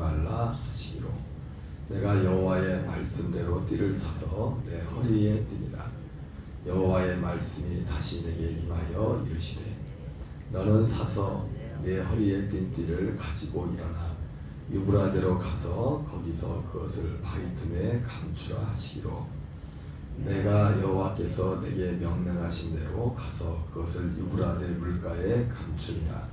말라 하시기로 내가 여호와의 말씀대로 띠를 사서 내 허리에 띠니라. 여호와의 말씀이 다시 내게 임하여 이르시되 너는 사서 내 허리에 띈 띠를 가지고 일어나 유브라데로 가서 거기서 그것을 바위 틈에 감추라 하시기로 내가 여호와께서 내게 명령하신 대로 가서 그것을 유브라데 물가에 감추니라.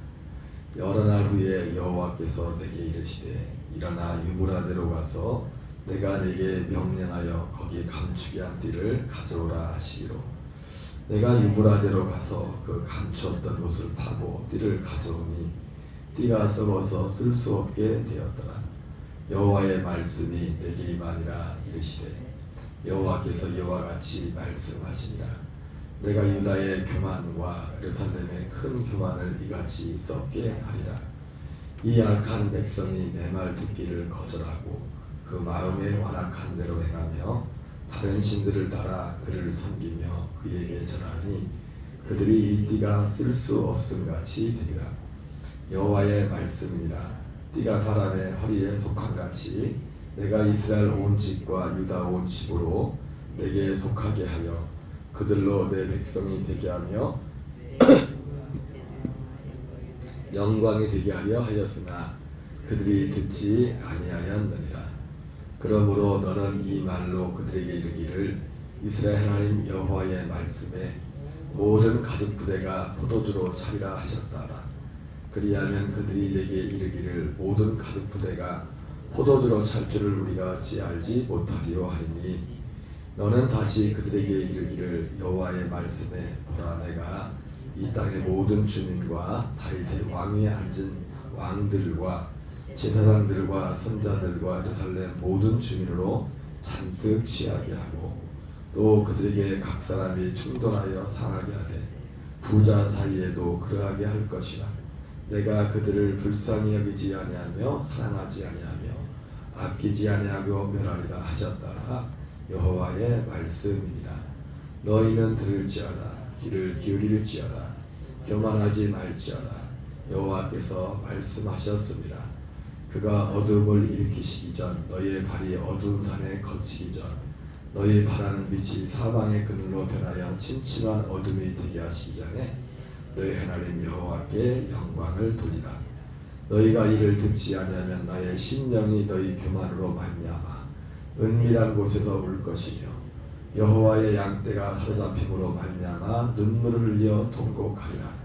여러 날 후에 여호와께서 내게 이르시되 일어나 유브라데로 가서 내가 내게 명령하여 거기 감추게 한 띠를 가져오라 하시기로 내가 유브라데로 가서 그 감추었던 곳을 파고 띠를 가져오니 띠가 썩어서 쓸 수 없게 되었더라. 여호와의 말씀이 내게 임하니라. 이르시되 여호와께서 이와 같이 말씀하시니라. 내가 유다의 교만과 예루살렘의 큰 교만을 이같이 썩게 하리라. 이 악한 백성이 내 말 듣기를 거절하고 그 마음에 완악한 대로 행하며 다른 신들을 따라 그를 섬기며 그에게 절하니 그들이 이 띠가 쓸 수 없음같이 되리라. 여호와의 말씀이니라. 띠가 사람의 허리에 속한같이 내가 이스라엘 온 집과 유다 온 집으로 내게 속하게 하여 그들로 내 백성이 되게 하며 영광이 되게 하려 하였으나 그들이 듣지 아니하였느니라. 그러므로 너는 이 말로 그들에게 이르기를 이스라엘 하나님 여호와의 말씀에 모든 가죽 부대가 포도주로 차리라 하셨다라. 그리하면 그들이 내게 이르기를 모든 가죽 부대가 포도주로 찰 줄을 우리가 어찌 알지 못하리요 하리니 너는 다시 그들에게 이르기를 여호와의 말씀에 보라 내가 이 땅의 모든 주민과 다윗의 왕위에 앉은 왕들과 제사장들과 선자들과 예루살렘 모든 주민으로 잔뜩 취하게 하고 또 그들에게 각 사람이 충돌하여 상하게 하되 부자 사이에도 그러하게 할 것이라. 내가 그들을 불쌍히 여기지 아니하며 사랑하지 아니하며 아끼지 아니하고 멸하리라 하셨다라. 여호와의 말씀이니라. 너희는 들을지어다 귀를 기울일지어다 교만하지 말지어다. 여호와께서 말씀하셨습니다. 그가 어둠을 일으키시기 전 너희의 발이 어두운 산에 거치기 전 너희 바라는 빛이 사방의 그늘로 변하여 침침한 어둠이 되게 하시기 전에 너희 하나님 여호와께 영광을 돌리라. 너희가 이를 듣지 아니하면 나의 심령이 너희 교만으로 말미암아 은밀한 곳에서 울 것이며 여호와의 양떼가 사로잡힘으로 말미암아 눈물을 흘려 통곡하리라.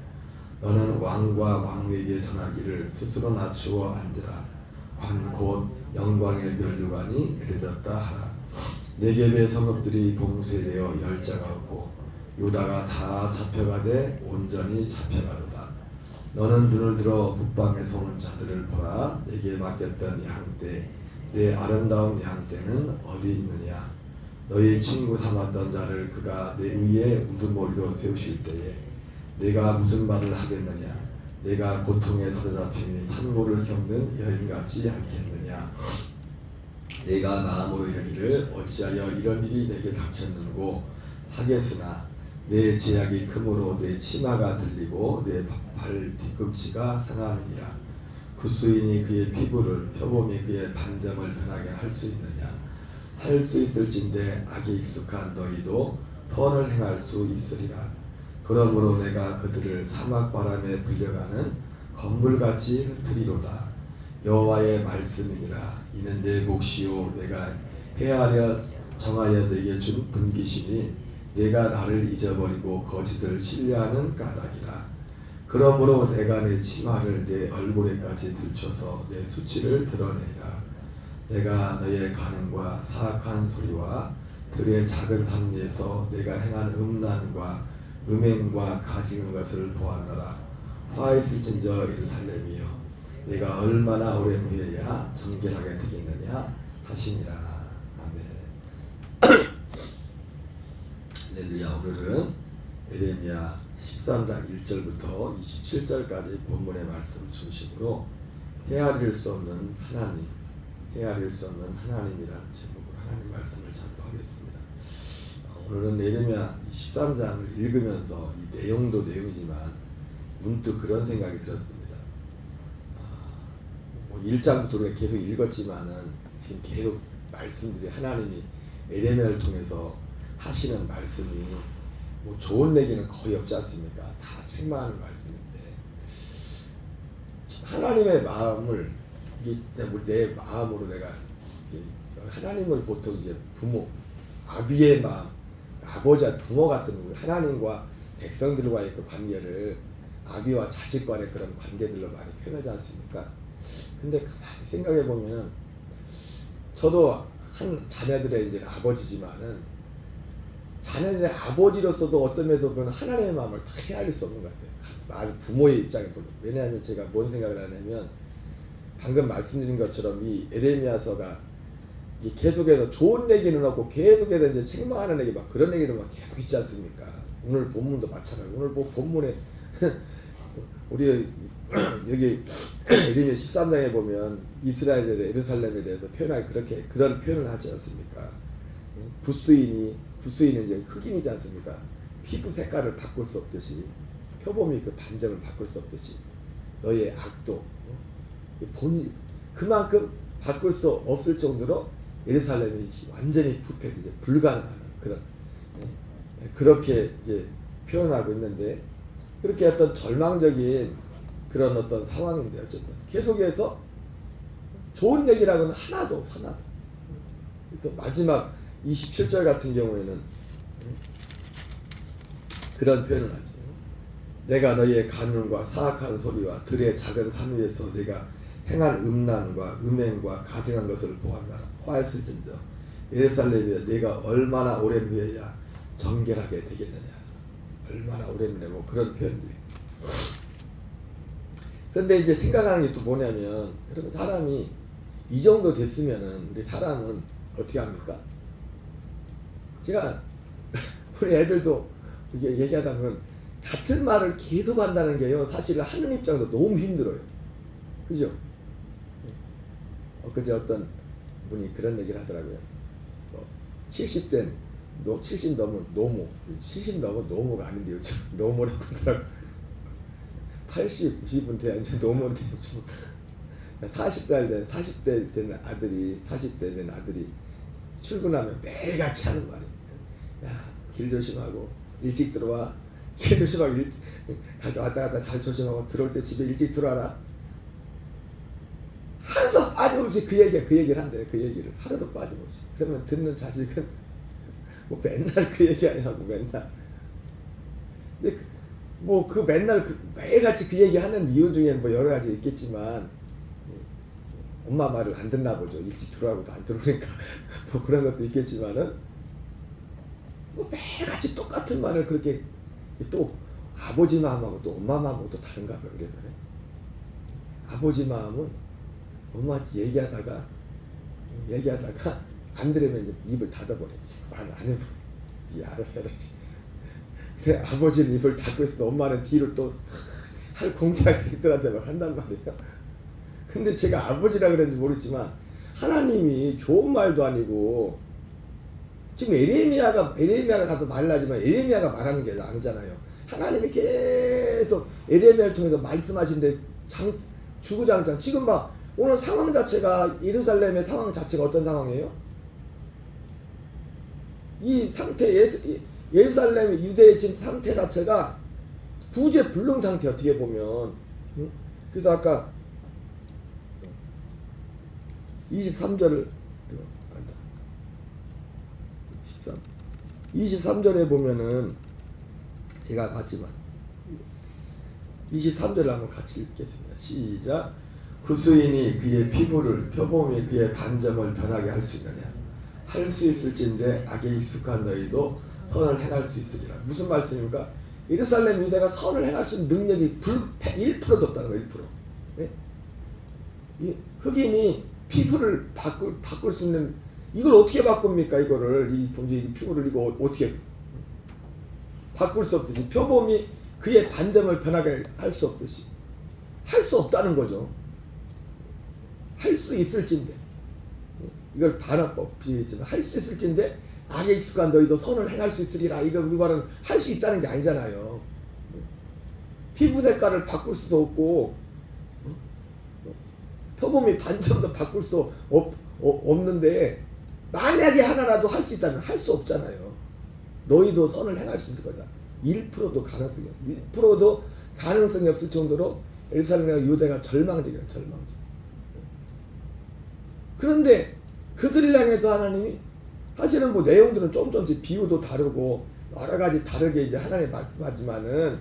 너는 왕과 왕후에게 전하기를 스스로 낮추어 앉으라. 관 곧 영광의 면류관이 내려졌다 하라. 네겝의 성읍들이 봉쇄되어 열자가 없고 유다가 다 잡혀가되 온전히 잡혀가도다. 너는 눈을 들어 북방에서 오는 자들을 보라. 내게 맡겼던 양떼 내 아름다운 양떼는 어디 있느냐. 너희 친구 삼았던 자를 그가 내 위에 우두머리로 세우실 때에 내가 무슨 말을 하겠느냐. 내가 고통에 사로잡힘이 산고를 겪는 여인 같지 않겠느냐. 내가 마음으로 이르기를 어찌하여 이런 일이 내게 닥쳤는고 하겠으나 내 제약이 크므로 내 치마가 들리고 내 발 뒤꿈치가 상함이니라. 구스인이 그의 피부를 표범이 그의 반점을 변하게 할 수 있느냐. 할 수 있을진데 악에 익숙한 너희도 선을 행할 수 있으리라. 그러므로 내가 그들을 사막 바람에 불려가는 건물같이 흩으리로다. 여호와의 말씀이니라. 이는 내 몫이요 내가 헤아려 정하여 내게 준 분깃이니 내가 나를 잊어버리고 거짓을 신뢰하는 까닭이라. 그러므로 내가 내 치마를 내 얼굴에까지 들춰서 내 수치를 드러내리라. 내가 너의 간음과 사악한 소리와 들의 작은 산 위에서 내가 행한 음란과 음행과 가증한 것을 보았노라. 화 있을진저 예루살렘이여 내가 얼마나 오랜 후에야 정결하게 되겠느냐 하시니라. 아멘. 할렐루야. 오늘은 에레미야 13장 1절부터 27절까지 본문의 말씀 중심으로 헤아릴 수 없는 하나님, 헤아릴 수 없는 하나님이라는 제목으로 하나님 말씀을 전도하겠습니다. 오늘은 에레미야 13장을 읽으면서 이 내용도 내용이지만 문득 그런 생각이 들었습니다. 1장부터 우리가 계속 읽었지만은 지금 계속 말씀들이 하나님이 에레미야를 통해서 하시는 말씀이 뭐 좋은 얘기는 거의 없지 않습니까? 다 책망하는 말씀인데 하나님의 마음을 내 마음으로 내가 하나님을 보통 이제 부모, 아비의 마음, 아버지, 부모 같은 하나님과 백성들과의 그 관계를 아비와 자식 간의 그런 관계들로 많이 표현하지 않습니까? 근데 가만히 생각해 보면 저도 한 자녀들의 이제 아버지지만은 자녀들의 아버지로서도 어떤 면에서 보면 하나님의 마음을 다 헤아릴 수 없는 것 같아요. 부모의 입장에 보면. 왜냐하면 제가 뭔 생각을 하냐면 방금 말씀드린 것처럼 이 에레미야서가 계속해서 좋은 얘기는 없고 계속해서 이제 책망하는 얘기 막 그런 얘기들만 계속 있지 않습니까? 오늘 본문도 마찬가지고 오늘 뭐 본문에 우리 여기 에레미야 13장에 보면 이스라엘에 대해서 예루살렘에 대해서 표현하기 그런 표현을 하지 않습니까? 부스인은 이제 흑인이지 않습니까? 피부 색깔을 바꿀 수 없듯이 표범이 그 반점을 바꿀 수 없듯이 너의 악도 그만큼 바꿀 수 없을 정도로 예루살렘이 완전히 이제 불가능한 그런 그렇게 이제 표현하고 있는데 그렇게 어떤 절망적인 그런 어떤 상황인데 어쨌든 계속해서 좋은 얘기라고는 하나도 그래서 마지막 27절 같은 경우에는 그런 표현을 하죠. 내가 너희의 간음과 사악한 소리와 들의 작은 산 위에서 내가 행한 음란과 음행과 가증한 것을 보았나라. 화했을진저 예루살렘이여 내가 얼마나 오랜 후에야 정결하게 되겠느냐. 얼마나 오랜 후에 뭐 그런 표현들이. 그런데 이제 생각하는 게 또 뭐냐면 여러분 사람이 이 정도 됐으면은 우리 사람은 어떻게 합니까? 제가 우리 애들도 이게 얘기하다 보면 같은 말을 계속 한다는 게요 사실 하는 입장도 너무 힘들어요. 그죠? 그제 어떤 분이 그런 얘기를 하더라고요. 70 넘은 노모, 70 넘은 노모가 아닌데 요즘 노모라고 하더라고요. 80, 90은 돼야 이제 노모인데 40대 된 아들이 40대 된 아들이 출근하면 매일같이 하는 말이에요. 야, 길 조심하고 일찍 들어와. 길 조심하고 왔다 갔다 잘 조심하고 들어올 때 집에 일찍 들어와라. 하루도 빠짐없이 그 얘기를 한대요. 그 얘기를 하루도 빠짐없이. 그러면 듣는 자식은 뭐 맨날 그 얘기 하냐고 맨날. 근데 뭐 그 맨날 매일같이 그 얘기 하는 이유 중에 뭐 여러 가지 있겠지만 엄마 말을 안 듣나 보죠. 일찍 들어가고도 안 들어오니까 뭐 그런 것도 있겠지만은 뭐 매일같이 똑같은 말을 그렇게 또 아버지 마음하고 또 엄마 마음하고 또 다른가 봐요. 그래서 아버지 마음은 엄마한테 얘기하다가 안 들으면 이제 입을 닫아버려. 말을 안 해버려. 알아서 해라. 근데 아버지는 입을 닫고 있어. 엄마는 뒤로 또 할 공작 새끼들한테 막 한단 말이에요. 근데 제가 아버지라 그랬는지 모르겠지만 하나님이 좋은 말도 아니고 지금 에레미야가 가서 말하지만 에레미야가 말하는 게 아니잖아요. 하나님이 계속 에레미야를 통해서 말씀하신데 주구장창 지금 봐 오늘 상황 자체가 예루살렘의 상황 자체가 어떤 상황이에요? 이 상태 예루살렘 유대의 지금 상태 자체가 구제불능 상태 어떻게 보면. 그래서 아까 23절을 23절에 보면은 제가 봤지만 23절을 한번 같이 읽겠습니다. 시작. 구수인이 그의 피부를 표범이 그의 반점을 변하게 할 수 있느냐. 할 수 있을진데 악에 익숙한 너희도 선을 행할 수 있으리라. 무슨 말씀입니까? 예루살렘 유대가 선을 행할 수 있는 능력이 1%도 없다는 거예요. 1%. 네? 이 흑인이 피부를 바꿀 수 있는 이걸 어떻게 바꿉니까? 이거를 이 피부를 이거 어떻게 바꿀 수 없듯이 표범이 그의 반점을 변하게 할 수 없듯이 할 수 없다는 거죠. 할 수 있을진데 이걸 반어법이지만 할 수 있을진데 악에 익숙한 너희도 선을 행할 수 있으리라. 이거 우리 말은 할 수 있다는 게 아니잖아요. 피부 색깔을 바꿀 수도 없고 표범이 반점도 바꿀 수 없는데 만약에 하나라도 할 수 있다면 할 수 없잖아요. 너희도 선을 행할 수 있을 거다. 1%도 가능성이 없어. 1%도 가능성이 없을 정도로 예루살렘과 유대가 절망적이에요. 절망적. 그런데 그들을 향해서 하나님이 사실은 뭐 내용들은 조금씩 비유도 다르고 여러 가지 다르게 이제 하나님 말씀하지만은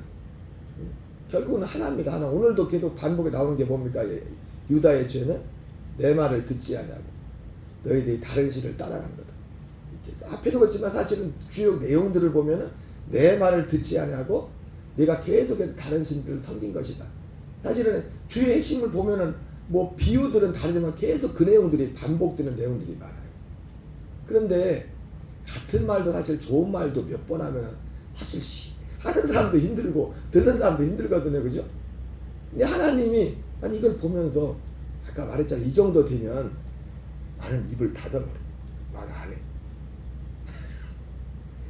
결국은 하나입니다. 하나. 오늘도 계속 반복에 나오는 게 뭡니까? 유다의 죄는 내 말을 듣지 아니하고 너희들이 다른 신을 따라간 거다. 앞에도 그렇지만 사실은 주요 내용들을 보면은 내 말을 듣지 아니하고 네가 계속해서 다른 신들을 섬긴 것이다. 사실은 주요 핵심을 보면은 뭐 비유들은 다르지만 계속 그 내용들이 반복되는 내용들이 많아요. 그런데 같은 말도 사실 좋은 말도 몇 번 하면 사실 하는 사람도 힘들고 듣는 사람도 힘들거든요. 그죠? 근데 하나님이 난 이걸 보면서 아까 말했잖아요. 이 정도 되면 나는 입을 닫아버려. 말 안 해.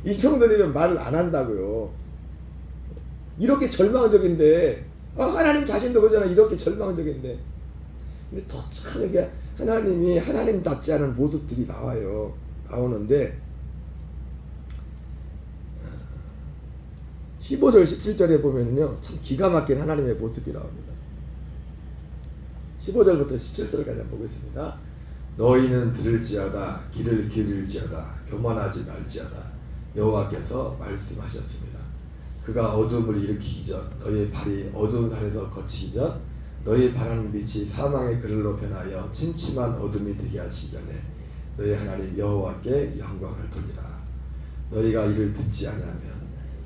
이 정도 되면 말을 안 한다고요. 이렇게 절망적인데 하나님 자신도 그러잖아. 이렇게 절망적인데 근데 더 참 이게 하나님이 하나님답지 않은 모습들이 나오는데 15절 17절에 보면요 참 기가 막힌 하나님의 모습이 나옵니다. 15절부터 17절까지 한번 보겠습니다. 너희는 들을지어다 귀를 기울일지어다 교만하지 말지어다 여호와께서 말씀하셨습니다. 그가 어둠을 일으키기 전 너희의 발이 어두운 산에서 거치기 전 너희 바라는 빛이 사망의 그늘로 변하여 침침한 어둠이 되게 하시기 전에 너희 하나님 여호와께 영광을 돌리라. 너희가 이를 듣지 아니하면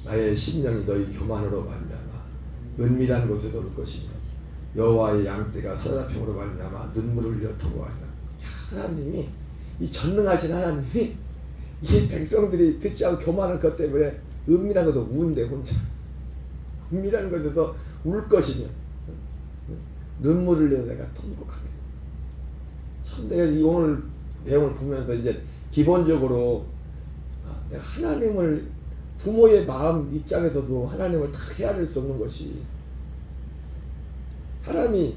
나의 심령이 너희 교만으로 말미암아 은밀한 곳에서 올 것이며 여호와의 양떼가 사자평으로 말미암아 눈물을 흘려 토로하리라. 하나님이 이 전능하신 하나님이 이 백성들이 듣지 않고 교만한 것 때문에 은밀한 곳에서 우는데 혼자 은밀한 곳에서 울 것이며 눈물을 흘려 내가 통곡하게. 참 내가 이 오늘 내용을 보면서 이제 기본적으로 내가 하나님을 부모의 마음 입장에서도 하나님을 다 헤아릴 수 없는 것이 사람이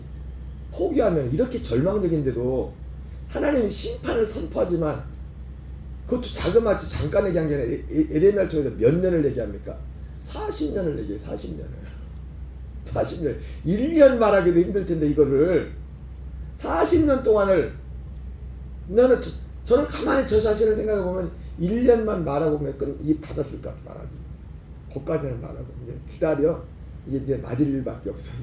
포기하면 이렇게 절망적인데도 하나님이 심판을 선포하지만 그것도 자그마치 잠깐 얘기한 게 아니라 에레미야를 통해서 몇 년을 얘기합니까? 40년을 얘기해요. 40년 1년 말하기도 힘들 텐데 이거를 40년 동안을 저는 가만히 저 자신을 생각해 보면 1년만 말하고 보면 이 받았을 것 같아. 말하기 거기까지는 말하고 기다려. 이제 이제 맞을 일밖에 없어.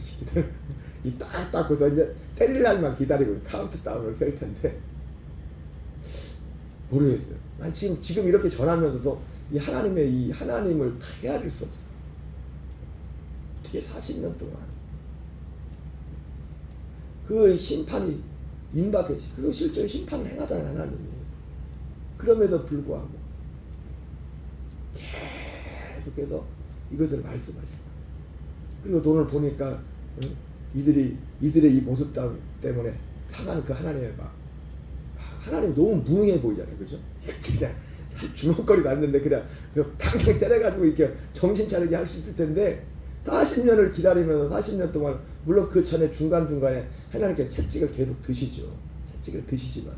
이 딱 닦고서 이제 때릴 날만 기다리고 카운트다운을 셀 텐데 모르겠어요. 난 지금 이렇게 전하면서도 이 하나님의 이 하나님을 헤아릴 수 없어. 어떻게 40년 동안 그 심판이 임박했지. 그리고 실제로 심판을 행하잖아요. 하나님이. 그럼에도 불구하고 계속해서 이것을 말씀하실 거예요. 그리고 오늘 보니까 이들의 이 모습 때문에 상한 그 하나님의 막 하나님 너무 무능해 보이잖아요. 그죠? 그냥 주먹거리 났는데 그냥 당장 때려가지고 이렇게 정신 차리게 할 수 있을 텐데 40년을 기다리면서 40년 동안 물론 그 전에 중간중간에 하나님께 채찍을 계속 드시죠. 채찍을 드시지만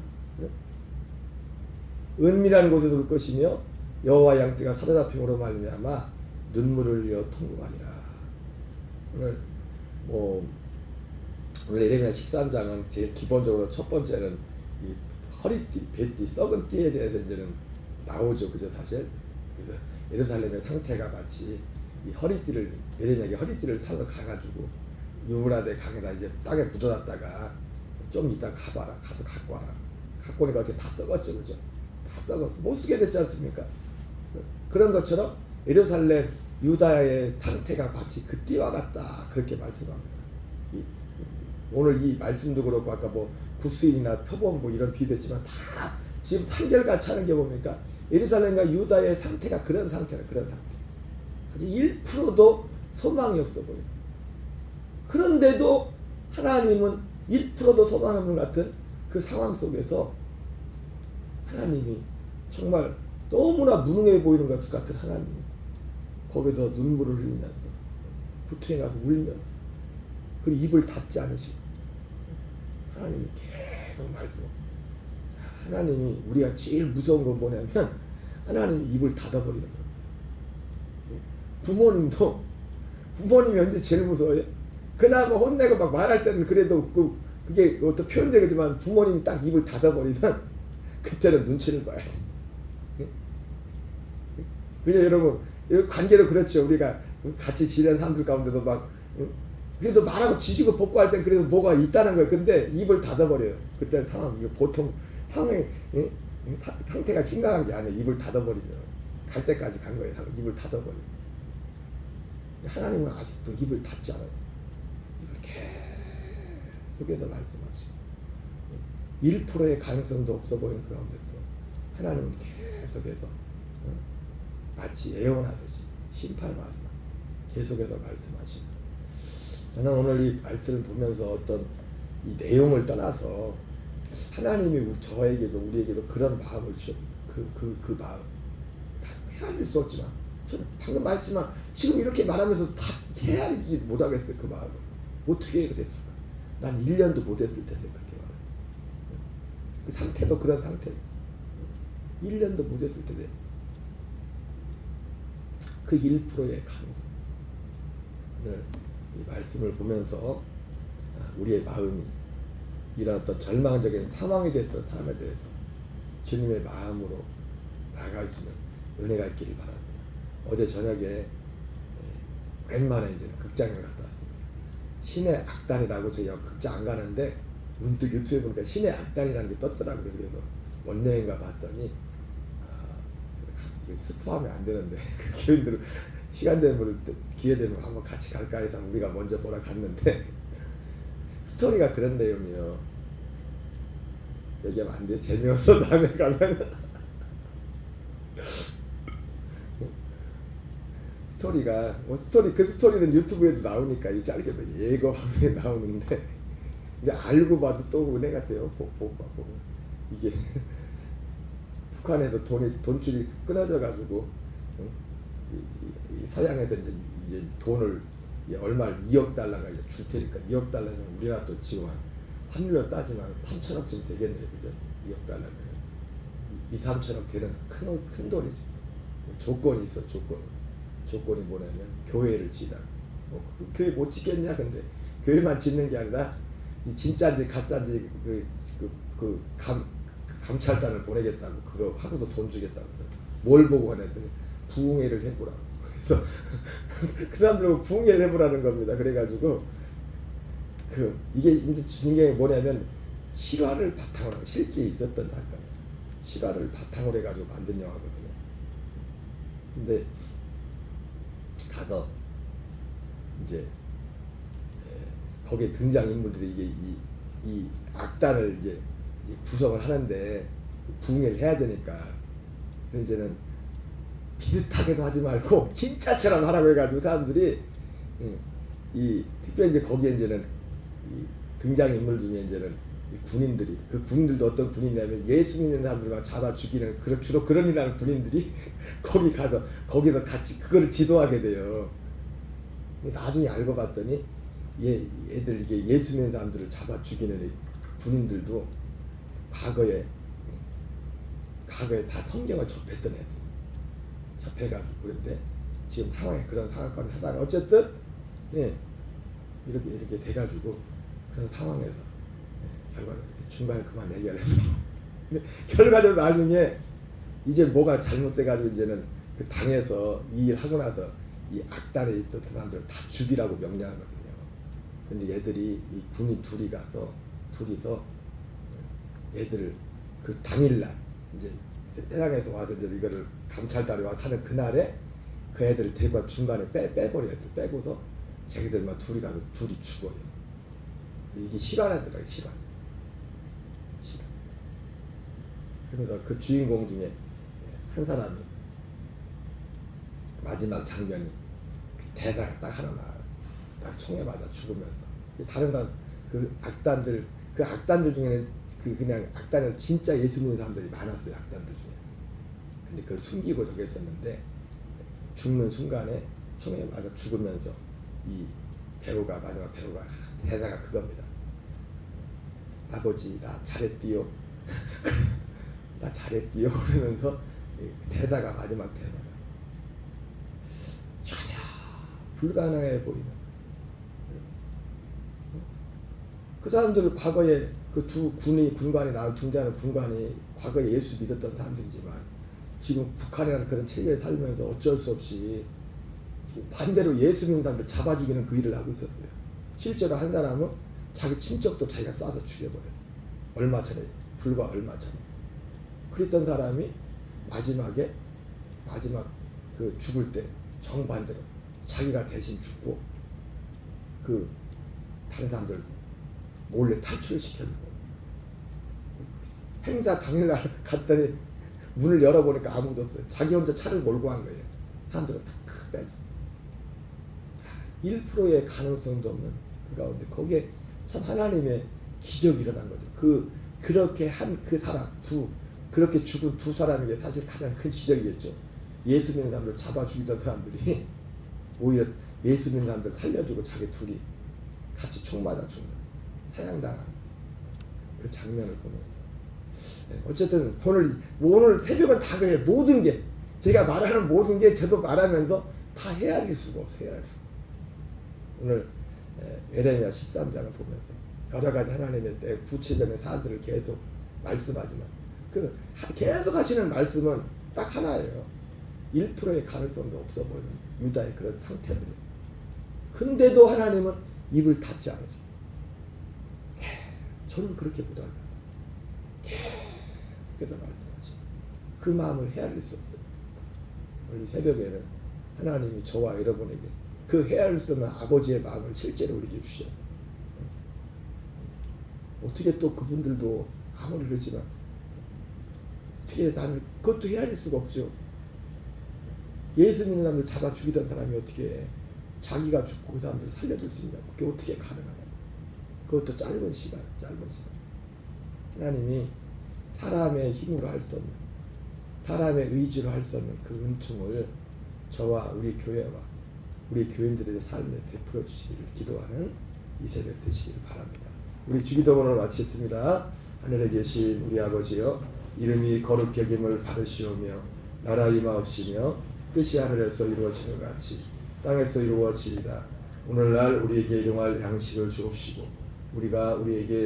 은밀한 곳에서 올 것이며 여호와 양떼가 사로잡힘으로 말미암아 눈물을 흘려 통곡하리라. 오늘 에레미야 13장은 제일 기본적으로 첫 번째는 이 허리띠, 배띠, 썩은 띠에 대해서 이제는 나오죠. 그죠 사실. 그래서 예루살렘의 상태가 마치 이 허리띠를 에레미야에게 허리띠를 사서 가가지고 유브라데 강에다 이제 땅에 묻어놨다가 좀 이따 가봐라. 가서 갖고 와라. 갖고 오니까 어떻게 다 썩었죠. 그죠? 다 썩었어. 못 쓰게 됐지 않습니까? 그런 것처럼 예루살렘 유다의 상태가 마치 그 띠와 같다. 그렇게 말씀합니다. 오늘 이 말씀도 그렇고 아까 뭐 구스인이나 표범 뭐 이런 비유됐지만 다 지금 한결같이 하는 게 뭡니까? 예루살렘과 유다의 상태가 그런 상태라. 그런 상태. 아주 1%도 소망이 없어 보여요. 그런데도 하나님은 1%도 소망 없는 같은 그 상황 속에서 하나님이 정말 너무나 무능해 보이는 것 같은 하나님이 거기서 눈물을 흘리면서 부퉁에 가서 울면서 그리고 입을 닫지 않으시고 하나님이 계속 말씀. 하나님이 우리가 제일 무서운 건 뭐냐면 하나님이 입을 닫아버리는 거예요. 부모님이 언제 제일 무서워요? 그나마 혼내고 막 말할 때는 그래도 그게 어떤 표현되겠지만 부모님이 딱 입을 닫아버리면 그때는 눈치를 봐야 돼. 그냥 여러분 관계도 그렇죠. 우리가 같이 지내는 사람들 가운데도 막 그래서 말하고 지지고 볶고 할 땐 그래도 뭐가 있다는 거예요. 근데 입을 닫아버려요. 그때 상황 이거 보통 상태가 심각한 게 아니에요. 입을 닫아버리면 갈 때까지 간 거예요. 입을 닫아버리면. 하나님은 아직도 입을 닫지 않아요. 입을 계속해서 말씀하시고 1%의 가능성도 없어 보이는 그 가운데서 하나님은 계속해서 마치 애원하듯이 심판하지만 계속해서 말씀하시고, 저는 오늘 이 말씀을 보면서 어떤 이 내용을 떠나서 하나님이 저에게도 우리에게도 그런 마음을 주셨어요. 그 마음 다 헤아릴 수 없지만 저는 방금 말했지만 지금 이렇게 말하면서 다 헤아리지 못하겠어요. 그 마음을 어떻게 그랬을까? 난 1년도 못했을 텐데 그렇게 말해요. 그 상태도 그런 상태. 1년도 못했을 텐데 그 1%의 가능성. 오늘 이 말씀을 보면서 우리의 마음이 이런 어떤 절망적인 상황이 됐던 사람에 대해서 주님의 마음으로 나아갈 수 있는 은혜가 있기를 바랍니다. 어제 저녁에 오랜만에 이제 극장을 갔다 왔습니다. 신의 악단이라고 저희가 극장 안 가는데 문득 유튜브에 보니까 신의 악단이라는 게 떴더라고요. 그래서 원내인가 봤더니 스포하면 안 되는데 교인들은 시간 되면 기회 되면 한번 같이 갈까 해서 우리가 먼저 보러 갔는데 스토리가 그런 내용이에요. 얘기하면 안 돼. 재미없어. 다음에 가면 스토리가 그 스토리는 유튜브에도 나오니까 이 짧게 예고 방송에 나오는데 이제 알고 봐도 또 은혜가 돼요. 보고 이게 북한에서 돈줄이 끊어져 가지고 이 서양에서 이제 돈을 얼마 2억 달러가 이제 줄 테니까 2억 달러면 우리나라 또 지금 환율로 따지면 3천억쯤 되겠네요. 그죠? 2억 달러면 2, 3천억 되는 큰 돈이죠. 조건이 있어. 조건이 뭐냐면 교회를 지라. 그 교회 못 짓겠냐? 근데 교회만 짓는 게 아니라 이 진짜인지 가짜인지 감찰단을 보내겠다고 그거 하고서 돈 주겠다고. 뭘 보고 하냐더니 부흥회를 해보라고. 그래서 그 사람들은 부흥회를 해보라는 겁니다. 그래가지고 이게 중요한 게 뭐냐면 실화를 바탕으로 실제 있었던 사건, 실화를 바탕으로 해가지고 만든 영화거든요. 근데 가서 이제 거기에 등장 인물들이 이게 이 악단을 이제 구성을 하는데 부흥회를 해야 되니까 이제는 비슷하게도 하지 말고 진짜처럼 하라고 해가지고 사람들이 특별히 이제 거기에 이제는 등장 인물 중에 이제는 군인들이, 그 군인들도 어떤 군인이냐면 예수 믿는 사람들만 잡아 죽이는 주로 그런 일 하는 군인들이 거기 가서 거기서 같이 그거를 지도하게 돼요. 나중에 알고 봤더니 얘들 이게 예수 믿는 사람들을 잡아 죽이는 군인들도 과거에 다 성경을 접했던 애들, 접해가지고. 그런데 지금 상황에 그런 상황까지 하다가 어쨌든 이렇게 돼가지고 그런 상황에서 결과적으로 중간에 그만 해결했어요. 근데 결과적으로 나중에 이제 뭐가 잘못돼가지고 이제는 그 당에서 이 일 하고 나서 이 악단에 있던 사람들을 다 죽이라고 명령하거든요. 근데 얘들이 이 군인 둘이서 얘들을 그 당일날 이제 세상에서 와서 이제 이거를 감찰단이 와서 하는 그날에 그 애들을 대고 중간에 빼버려야 돼. 빼고서 자기들만 둘이 가서 둘이 죽어요. 이게 실화라더라고요. 실화. 그래서 그 주인공 중에 한 사람이 마지막 장면이 대사가 딱 하나 나와요. 딱 총에 맞아 죽으면서. 다른 사람 그 악단들 중에는 그냥 악단은 진짜 예수 믿는 사람들이 많았어요. 악단들 중에. 근데 그걸 숨기고 저기 했었는데 죽는 순간에 총에 맞아 죽으면서 이 마지막 배우가 대사가 그겁니다. 아버지 나 잘했디요. 나 잘했디요. 그러면서 대사가 마지막 대사가 전혀 불가능해 보이는 그 사람들을 과거에 그 두 군관이 등장하는 군관이 과거에 예수 믿었던 사람들이지만 지금 북한이라는 그런 체제에 살면서 어쩔 수 없이 반대로 예수 믿는 사람들 잡아 죽이는 그 일을 하고 있었어요. 실제로 한 사람은 자기 친척도 자기가 쏴서 죽여버렸어요. 얼마 전에, 불과 얼마 전에. 그랬던 사람이 마지막 그 죽을 때 정반대로 자기가 대신 죽고 그 다른 사람들 몰래 탈출을 시켜주고 행사 당일날 갔더니 문을 열어보니까 아무도 없어요. 자기 혼자 차를 몰고 간 거예요. 사람들은 탁 빼고 1%의 가능성도 없는 그 가운데 거기에 참 하나님의 기적이 일어난 거죠. 그렇게 한 그 사람 그렇게 죽은 두 사람에게 사실 가장 큰 기적이겠죠. 예수 믿는 사람들 잡아 죽이던 사람들이 오히려 예수 믿는 사람들 살려주고 자기 둘이 같이 총 맞아 죽는 사형당한 그 장면을 보면서 어쨌든 오늘 새벽은 다 그래요. 모든 게 제가 말하는 모든 게 저도 말하면서 다 헤아릴 수가 없어요. 헤아릴 수가. 오늘 에레미야 13장을 보면서 여러 가지 하나님의 구체적인 사안들을 계속 말씀하지만 그 계속 하시는 말씀은 딱 하나예요. 1%의 가능성도 없어 보이는 유다의 그런 상태들. 근데도 하나님은 입을 닫지 않으죠. 저는 그렇게 못합니다. 계속해서 말씀하시고 그 마음을 헤아릴 수 없어요. 오늘 이 새벽에는 하나님이 저와 여러분에게 그 헤아릴 수 없는 아버지의 마음을 실제로 우리에게 주셔서 어떻게 또 그분들도 아무리 그러지만 어떻게 나는 그것도 헤아릴 수가 없죠. 예수 믿는 사람들 잡아 죽이던 사람이 어떻게 자기가 죽고 그 사람들을 살려줄 수 있냐. 그게 어떻게 가능하냐. 그것도 짧은 시간. 하나님이 사람의 힘으로 할 수 없는, 사람의 의지로 할 수 없는 그 은총을 저와 우리 교회와 우리 교인들의 삶에 베풀어 주시기를 기도하는 이 새벽 되시기를 바랍니다. 우리 주기도문을 마치겠습니다. 하늘에 계신 우리 아버지여, 이름이 거룩히 여김을 받으시오며 나라 임하옵시며 뜻이 하늘에서 이루어지는 것 같이 땅에서 이루어지리다. 오늘날 우리에게 일용할 양식을 주옵시고 우리가 우리에게